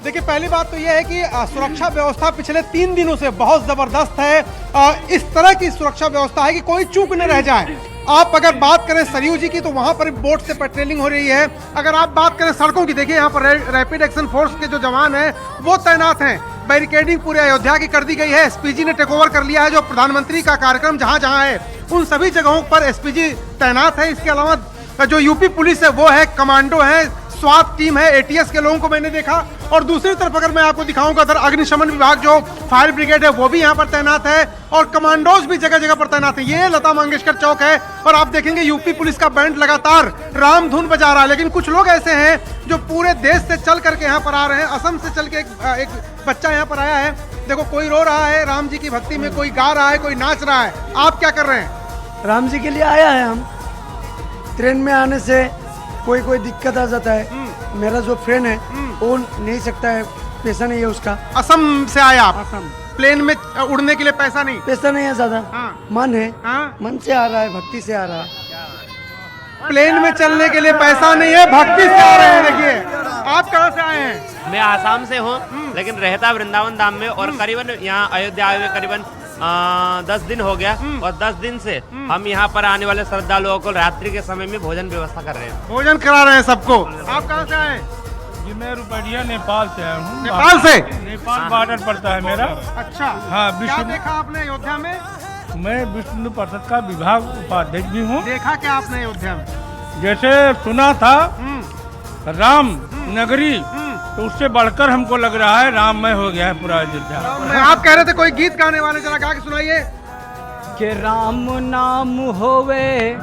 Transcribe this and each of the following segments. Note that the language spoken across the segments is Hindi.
देखिए, पहली बात तो यह है कि सुरक्षा व्यवस्था पिछले 3 दिनों से बहुत जबरदस्त है। इस तरह की सुरक्षा व्यवस्था है कि कोई चूक न रह जाए। आप अगर बात करें सरयू जी की तो वहां पर बोट से पेट्रोलिंग हो रही है। अगर आप बात करें सड़कों की, देखिए यहाँ पर रैपिड एक्शन फोर्स के जो जवान हैं वो तैनात हैं। बैरिकेडिंग पूरे अयोध्या की कर दी गई है। एसपीजी ने टेक ओवर कर लिया है। जो प्रधानमंत्री का कार्यक्रम जहां जहां है उन सभी जगहों पर एसपीजी तैनात है। इसके अलावा जो यूपी पुलिस है वो है, कमांडो है, स्वात टीम है, एटीएस के लोगों को मैंने देखा। और दूसरी तरफ अगर मैं आपको दिखाऊंगा उधर अग्निशमन विभाग जो फायर ब्रिगेड है वो भी यहाँ पर तैनात है और कमांडोज भी जगह जगह पर तैनात है। ये लता मंगेशकर चौक है और आप देखेंगे यूपी पुलिस का बैंड लगातार राम धुन बजा रहा है। लेकिन कुछ लोग ऐसे हैं जो पूरे देश से चल करके यहाँ पर आ रहे हैं। असम से चल के एक बच्चा यहाँ पर आया है। देखो, कोई रो रहा है राम जी की भक्ति में, कोई गा रहा है, कोई नाच रहा है। आप क्या कर रहे हैं? राम जी के लिए आया है। हम ट्रेन में आने से कोई दिक्कत आ जाता है। मेरा जो फ्रेंड है वो नहीं सकता है, पैसा नहीं है उसका। असम से आया आप? असम। प्लेन में उड़ने के लिए पैसा नहीं? पैसा नहीं है ज्यादा। हाँ। मन है। हाँ? मन से आ रहा है, भक्ति से आ रहा है। प्लेन में चलने के लिए पैसा नहीं है, भक्ति से आ रहे हैं। देखिए, आप कहाँ से आए हैं? मैं आसाम से हूँ, लेकिन रहता वृंदावन धाम में और करीबन यहाँ अयोध्या आए हुए करीबन 10 दिन हो गया। और 10 दिन से हम यहाँ पर आने वाले श्रद्धालुओं को रात्रि के समय में भोजन व्यवस्था कर रहे हैं। भोजन करा रहे हैं सबको। आप कहाँ से आए? जी, मैं रुपड़िया नेपाल से आया हूँ। नेपाल से? नेपाल बॉर्डर पड़ता है मेरा। अच्छा। हाँ, क्या देखा आपने अयोध्या में? मैं विष्णु परिषद का विभाग उपाध्यक्ष भी हूँ। देखा क्या आपने अयोध्या में? जैसे सुना था राम नगरी, तो उससे बढ़कर हमको लग रहा है राममय हो गया है पूरा अयोध्या। आप कह रहे थे कोई गीत गाने वाले, जरा गा के सुनाइए। कि राम नाम होवे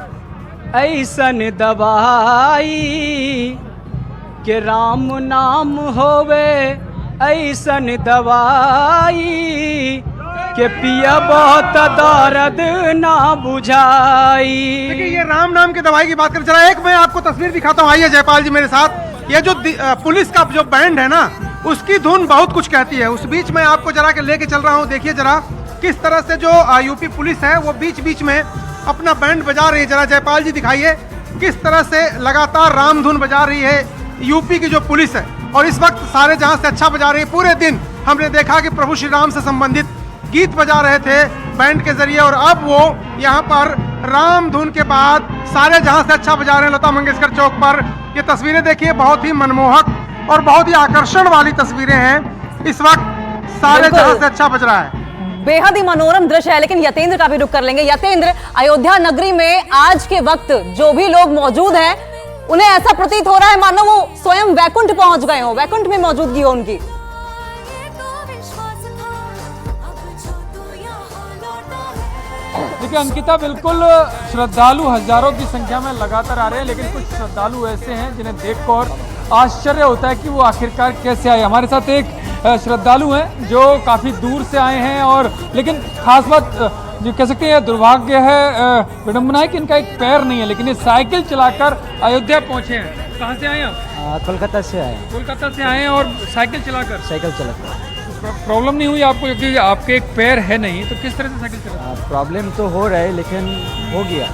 ऐसन दवाई, कि राम नाम होवे ऐसन दवाई, कि पिया बहुत दर्द ना बुझाई। देखिए, ये राम नाम की दवाई की बात करें, जरा एक मैं आपको तस्वीर दिखाता हूँ। आइए जयपाल जी मेरे साथ। ये जो पुलिस का जो बैंड है ना, उसकी धुन बहुत कुछ कहती है। उस बीच में आपको जरा के लेके चल रहा हूँ। देखिए जरा किस तरह से जो यूपी पुलिस है वो बीच बीच में अपना बैंड बजा रही है। जरा जयपाल जी दिखाइए किस तरह से लगातार राम धुन बजा रही है यूपी की जो पुलिस है। और इस वक्त सारे जहां से अच्छा बजा रही है। पूरे दिन हमने देखा कि प्रभु श्री राम से संबंधित गीत बजा रहे थे बैंड के जरिए, और अब वो यहाँ पर राम धुन के बाद सारे जहां से अच्छा बजा रहे हैं लता मंगेशकर चौक पर। ये तस्वीरें देखिए, बहुत ही मनमोहक और बहुत ही आकर्षण वाली तस्वीरें हैं। इस वक्त सारे जहां से अच्छा बज रहा है। बेहद ही मनोरम दृश्य है। लेकिन यतेंद्र का भी रुख कर लेंगे। यतेंद्र, अयोध्या नगरी में आज के वक्त जो भी लोग मौजूद हैं उन्हें ऐसा प्रतीत हो रहा है मानो वो स्वयं वैकुंठ पहुंच गए हो, वैकुंठ में मौजूदगी हो उनकी। देखिए अंकिता, बिल्कुल श्रद्धालु हजारों की संख्या में लगातार आ रहे हैं, लेकिन कुछ श्रद्धालु ऐसे हैं जिन्हें देखकर आश्चर्य होता है कि वो आखिरकार कैसे आए। हमारे साथ एक श्रद्धालु हैं जो काफ़ी दूर से आए हैं, और लेकिन खास बात जो कह सकते हैं दुर्भाग्य है, विडम्बना है कि इनका एक पैर नहीं है, लेकिन ये साइकिल चलाकर अयोध्या पहुंचे हैं। कहाँ से आए आप? कोलकाता से आए। कोलकाता से आए हैं और साइकिल चलाकर? साइकिल चलाकर। प्रॉब्लम नहीं हुई आपको क्योंकि आपके एक पैर है नहीं, तो किस तरह से साइकिल चला? प्रॉब्लम तो हो रहा है लेकिन हो गया।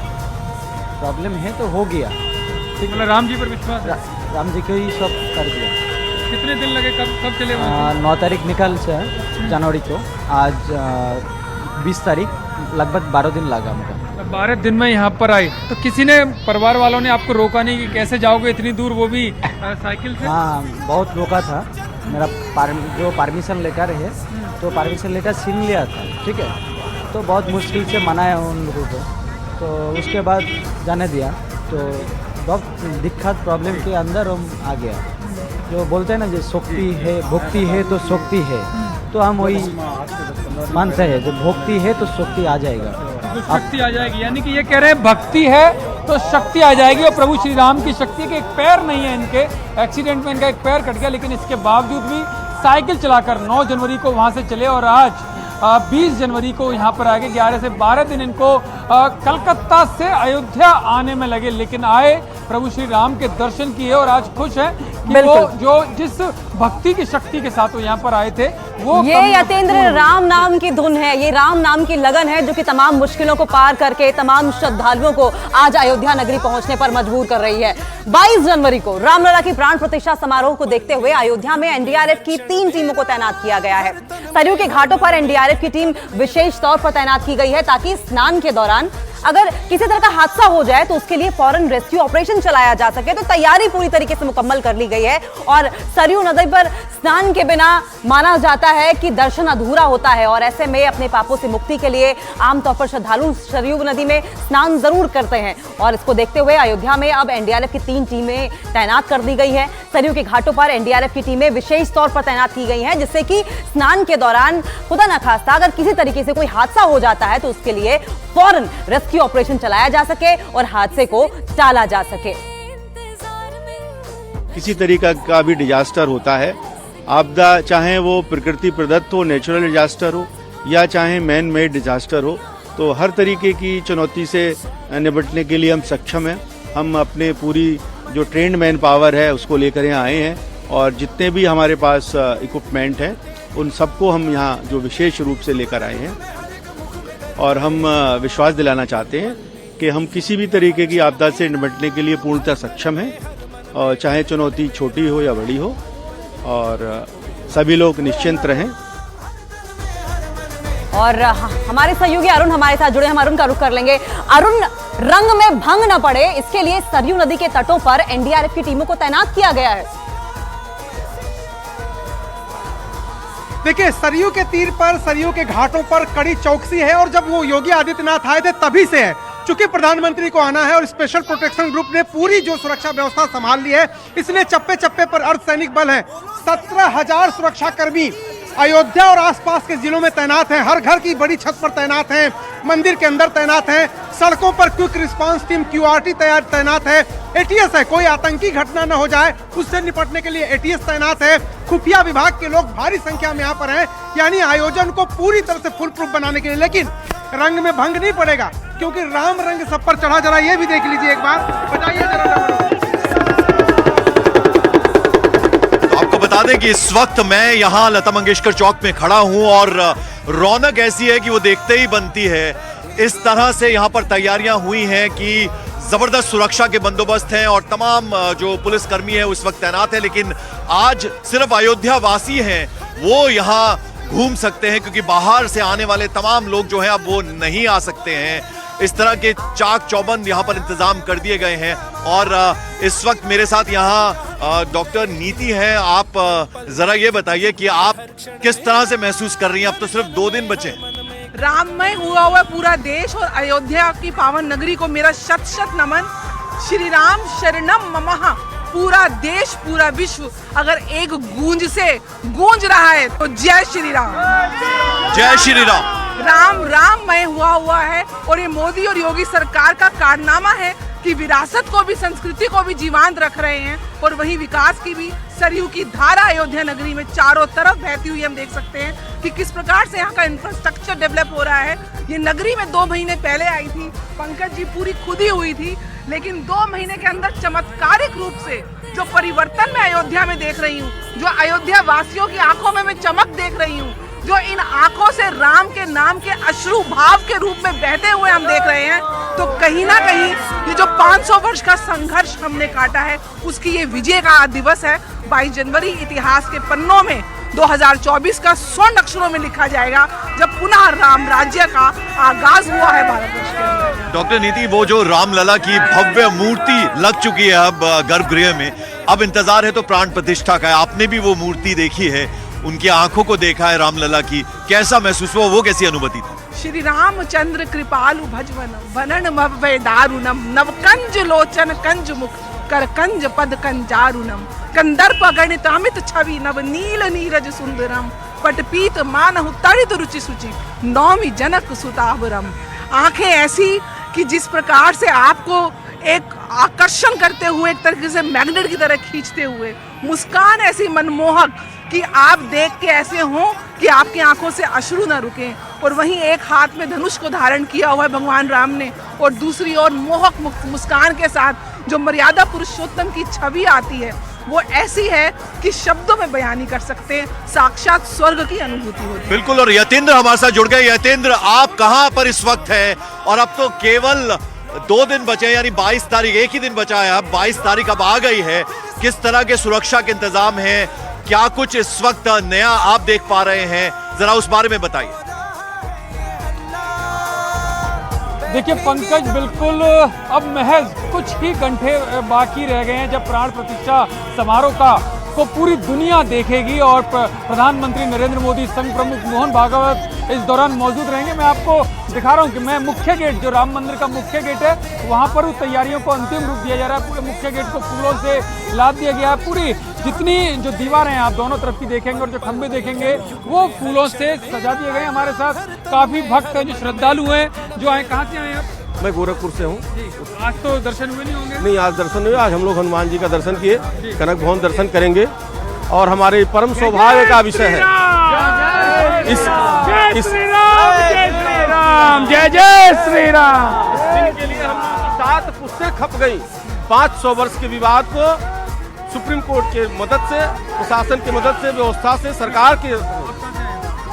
प्रॉब्लम है तो हो गया। ठीक, मतलब राम जी पर विश्वास है? राम जी को ही सब कर दिया। कितने दिन लगे, कब चले? 9 तारीख निकल से जनवरी को, आज 20 तारीख, लगभग 12 दिन लगा मुझे। 12 दिन में यहाँ पर आए, तो किसी ने, परिवार वालों ने आपको रोका नहीं कि कैसे जाओगे इतनी दूर, वो भी साइकिल से? हाँ, बहुत रोका था। मेरा जो परमिशन लेटर है तो परमिशन लेटर छीन लिया था, ठीक है, तो बहुत मुश्किल से मनाया उन लोगों को, तो उसके बाद जाने दिया। तो बहुत दिक्कत प्रॉब्लम के अंदर हम आ गया। जो बोलते हैं ना, जो शक्ति है, भक्ति है तो शक्ति है, तो हम वही मानते हैं, जब भक्ति है तो शक्ति आ जाएगा, तो शक्ति आ जाएगी। यानी कि ये कह रहे हैं भक्ति है तो शक्ति आ जाएगी। और प्रभु श्री राम की शक्ति के एक पैर नहीं है इनके, एक्सीडेंट में इनका एक पैर कट गया, लेकिन इसके बावजूद भी साइकिल चलाकर 9 जनवरी को वहाँ से चले और आज 20 जनवरी को यहाँ पर आगे 11 से 12 दिन इनको कलकत्ता से अयोध्या आने में लगे, लेकिन आए प्रभु श्री राम के दर्शन किए और आज खुश है कि वो बिल्कुल। जो जिस भक्ति की शक्ति के साथ वो यहाँ पर आए थे वो ये यतेंद्र राम नाम की धुन है, ये राम नाम की लगन है जो कि तमाम मुश्किलों को पार करके तमाम श्रद्धालुओं को आज अयोध्या नगरी पहुंचने पर मजबूर कर रही है। 22 जनवरी को रामलला की प्राण प्रतिष्ठा समारोह को देखते हुए अयोध्या में एनडीआरएफ की 3 टीमों को तैनात किया गया है। सरयू के घाटों पर एनडीआरएफ की टीम विशेष तौर पर तैनात की गई है ताकि स्नान के दौरान अगर किसी तरह का हादसा हो जाए तो उसके लिए फौरन रेस्क्यू ऑपरेशन चलाया जा सके। तो तैयारी पूरी तरीके से मुकम्मल कर ली गई है और सरयू नदी पर स्नान के बिना माना जाता है कि दर्शन अधूरा होता है और ऐसे में अपने पापों से मुक्ति के लिए आमतौर पर श्रद्धालु सरयू नदी में स्नान जरूर करते हैं और इसको देखते हुए अयोध्या में अब एनडीआरएफ की 3 टीमें तैनात कर दी गई है। सरयू के घाटों पर एनडीआरएफ की टीमें विशेष तौर पर तैनात की गई हैं जिससे कि स्नान के दौरान खुदा न खास्ता अगर किसी तरीके से कोई हादसा हो जाता है तो उसके लिए फौरन रेस्क्यू ऑपरेशन चलाया जा सके और हादसे को टाला जा सके। किसी तरीका का भी डिजास्टर होता है, आपदा चाहे वो प्रकृति प्रदत्त हो, नेचुरल डिजास्टर हो या चाहे मैन मेड डिजास्टर हो, तो हर तरीके की चुनौती से निपटने के लिए हम सक्षम हैं। हम अपने पूरी जो ट्रेंड मैन पावर है उसको लेकर यहाँ आए हैं और जितने भी हमारे पास इक्विपमेंट हैं उन सबको हम यहाँ जो विशेष रूप से लेकर आए हैं और हम विश्वास दिलाना चाहते हैं कि हम किसी भी तरीके की आपदा से निपटने के लिए पूर्णतः सक्षम हैं और चाहे चुनौती छोटी हो या बड़ी हो और सभी लोग निश्चिंत रहें। और हमारे सहयोगी अरुण हमारे साथ जुड़े, हम अरुण का रुख कर लेंगे। अरुण, रंग में भंग न पड़े इसके लिए सरयू नदी के तटों पर एनडीआरएफ की टीमों को तैनात किया गया है। देखिए, सरयू के तीर पर, सरयू के घाटों पर कड़ी चौकसी है और जब वो योगी आदित्यनाथ आए थे तभी से है। चूंकि प्रधानमंत्री को आना है और स्पेशल प्रोटेक्शन ग्रुप ने पूरी जो सुरक्षा व्यवस्था संभाल ली है, इसलिए चप्पे चप्पे पर अर्धसैनिक बल है। 17,000 सुरक्षा कर्मी अयोध्या और आसपास के जिलों में तैनात हैं, हर घर की बड़ी छत पर तैनात हैं, मंदिर के अंदर तैनात हैं, सड़कों पर क्विक रिस्पांस टीम क्यूआरटी तैनात है, एटीएस है, कोई आतंकी घटना न हो जाए उससे निपटने के लिए एटीएस तैनात है, खुफिया विभाग के लोग भारी संख्या में यहाँ पर हैं, यानी आयोजन को पूरी तरह से फुल प्रूफ बनाने के लिए। लेकिन रंग में भंग नहीं पड़ेगा क्योंकि राम रंग सब पर चढ़ा। जरा ये भी देख लीजिए एक बार, बताइए जरा। बता दें कि इस वक्त मैं यहाँ लता मंगेशकर चौक में खड़ा हूँ और रौनक ऐसी है कि वो देखते ही बनती है। इस तरह से यहाँ पर तैयारियां हुई हैं कि जबरदस्त सुरक्षा के बंदोबस्त हैं और तमाम जो पुलिसकर्मी है उस वक्त तैनात है। लेकिन आज सिर्फ अयोध्या वासी हैं वो यहाँ घूम सकते हैं क्योंकि बाहर से आने वाले तमाम लोग जो हैं अब वो नहीं आ सकते हैं। इस तरह के चाक चौबंद यहाँ पर इंतजाम कर दिए गए हैं और इस वक्त मेरे साथ यहाँ डॉक्टर नीति हैं। आप जरा ये बताइए कि आप किस तरह से महसूस कर रही हैं? अब तो सिर्फ 2 दिन बचे हैं। राममय हुआ पूरा देश और अयोध्या की पावन नगरी को मेरा शत शत नमन। श्री राम शरणम ममः। पूरा देश, पूरा विश्व अगर एक गूंज से गूंज रहा है तो जय श्री राम, जय श्री राम। राममय हुआ है और ये मोदी और योगी सरकार का कारनामा है कि विरासत को भी, संस्कृति को भी जीवंत रख रहे हैं और वहीं विकास की भी सरयू की धारा अयोध्या नगरी में चारों तरफ बहती हुई हम देख सकते हैं कि किस प्रकार से यहाँ का इंफ्रास्ट्रक्चर डेवलप हो रहा है। ये नगरी में 2 महीने पहले आई थी, पंकज जी पूरी खुदी हुई थी, लेकिन 2 महीने के अंदर चमत्कारिक रूप से जो परिवर्तन मैं अयोध्या में देख रही हूँ, जो अयोध्या वासियों की आंखों में मैं चमक देख रही हूँ, जो इन आंखों से राम के नाम के अश्रु भाव के रूप में बहते हुए हम देख रहे हैं, तो कहीं ना कहीं ये जो 500 वर्ष का संघर्ष हमने काटा है उसकी ये विजय का दिवस है। 22 जनवरी इतिहास के पन्नों में 2024 का स्वर्ण अक्षरों में लिखा जाएगा जब पुनः राम राज्य का आगाज हुआ है भारतवर्ष के अंदर। डॉक्टर नीति, वो जो रामलला की भव्य मूर्ति लग चुकी है अब गर्भगृह में, अब इंतजार है तो प्राण प्रतिष्ठा का है। आपने भी वो मूर्ति देखी है, उनकी आंखों को देखा है रामलला की, कैसा महसूस हुआ? वो कैसी अनुभूति थी? श्री रामचंद्र कृपालु भजवनम वनन भवय दारुणम नवकंज लोचन कंज मुख कर कंज पद कंजारुणम कंदर्प गणित अमित छवि नव नील नीरज सुंदरम पटपीत मानहु तड़ित रुचि सुचि नौमी जनक सुतावरम। आंखें ऐसी कि जिस प्रकार से आपको एक आकर्षण करते हुए, एक तरीके से मैग्नेट की तरह खींचते हुए, मुस्कान ऐसी मनमोहक कि आप देख के ऐसे हों कि आपकी आंखों से अश्रु न रुकें। और वहीं एक हाथ में धनुष को धारण किया हुआ है भगवान राम ने और दूसरी ओर मोहक मुस्कान के साथ जो मर्यादा पुरुषोत्तम की छवि आती है वो ऐसी है कि शब्दों में बयान नहीं कर सकते, साक्षात स्वर्ग की अनुभूति होती है। बिल्कुल। और यतेंद्र हमारे साथ जुड़ गए। यतेंद्र, आप कहां पर इस वक्त है? और अब तो केवल 2 दिन बचे, यानी 22 तारीख, एक ही दिन बचा है, अब 22 तारीख अब आ गई है। किस तरह के सुरक्षा के इंतजाम हैं? क्या कुछ इस वक्त नया आप देख पा रहे हैं? जरा उस बारे में बताइए। देखिए पंकज, बिल्कुल अब महज कुछ ही घंटे बाकी रह गए हैं जब प्राण प्रतिष्ठा समारोह को पूरी दुनिया देखेगी और प्रधानमंत्री नरेंद्र मोदी, संघ प्रमुख मोहन भागवत इस दौरान मौजूद रहेंगे। मैं आपको दिखा रहा हूं कि मैं मुख्य गेट, जो राम मंदिर का मुख्य गेट है, वहां पर तैयारियों को अंतिम रूप दिया जा रहा है। पूरे मुख्य गेट को फूलों से लाद दिया गया है। पूरी जितनी जो दीवारें हैं आप दोनों तरफ की देखेंगे और जो खंभे देखेंगे वो फूलों से सजा दिए गए। हमारे साथ काफी भक्त हैं, जो श्रद्धालु हैं, जो आए। कहाँ से आए आप? मैं गोरखपुर से हूँ। आज तो दर्शन हुए नहीं होंगे? नहीं, आज दर्शन नहीं हुए। आज हम लोग हनुमान जी का दर्शन किए, कनक भवन दर्शन करेंगे और हमारे परम सौभाग्य का विषय है जय जय श्री राम। इनके लिए हम 7 पुस्तकें खप गई। 500 वर्ष के विवाद को सुप्रीम कोर्ट के मदद से, प्रशासन की मदद से, व्यवस्था से, सरकार के।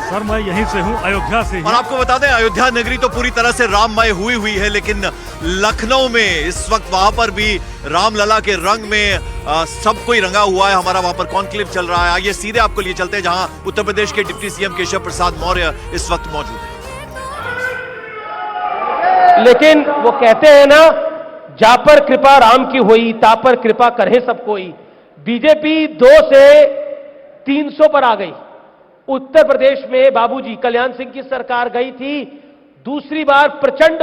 सर मैं यहीं से हूँ, अयोध्या से। और आपको बता दें, अयोध्या नगरी तो पूरी तरह से राममय हुई है, लेकिन लखनऊ में इस वक्त वहां पर भी रामलला के रंग में सब कोई रंगा हुआ है। हमारा वहां पर कॉन्क्लेव चल रहा है। आइए सीधे आपको लिए चलते हैं जहां उत्तर प्रदेश के डिप्टी सीएम केशव प्रसाद मौर्य इस वक्त मौजूद है। लेकिन वो कहते हैं ना, जा पर कृपा राम की हुई, ता पर कृपा करे सब कोई। बीजेपी 2 से 300 पर आ गई। उत्तर प्रदेश में बाबूजी कल्याण सिंह की सरकार गई थी, दूसरी बार प्रचंड